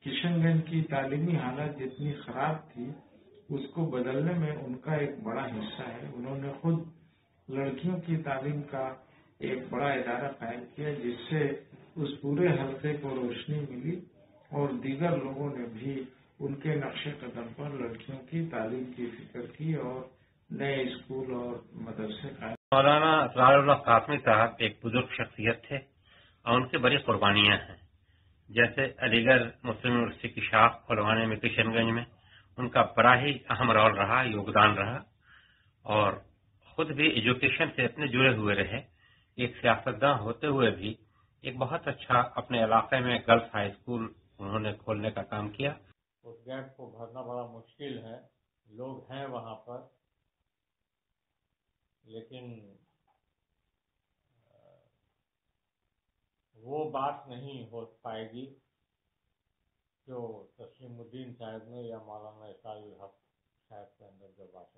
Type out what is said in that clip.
کشن گنج کی تعلیمی حالت جتنی خراب تھی اس کو بدلنے میں ان کا ایک بڑا حصہ ہے. انہوں نے خود لڑکیوں کی تعلیم کا ایک بڑا ادارہ قائم کیا جس سے اس پورے حلقے کو روشنی ملی اور دیگر لوگوں نے بھی ان کے نقش قدم پر لڑکیوں کی تعلیم کی فکر کی اور نئے اسکول اور مدرسے قائم. مولانا اسرار اللہ قاسمی صاحب ایک بزرگ شخصیت تھے اور ان کی بڑی قربانیاں ہیں. جیسے علی گڑھ مسلم یونیورسٹی کی شاخ کھلوانے میں کشن گنج میں ان کا بڑا ہی اہم رول رہا، یوگدان رہا، اور خود بھی ایجوکیشن سے اتنے جڑے ہوئے رہے. ایک سیاستداں ہوتے ہوئے بھی ایک بہت اچھا اپنے علاقے میں گرلس ہائی اسکول انہوں نے کھولنے کا کام کیا. اس گیپ کو بھرنا بڑا مشکل ہے. لوگ ہیں وہاں پر، لیکن وہ بات نہیں ہو پائے گی جو تسلیم الدین صاحب نے یا مولانا اسرار الحق صاحب کے اندر جو بات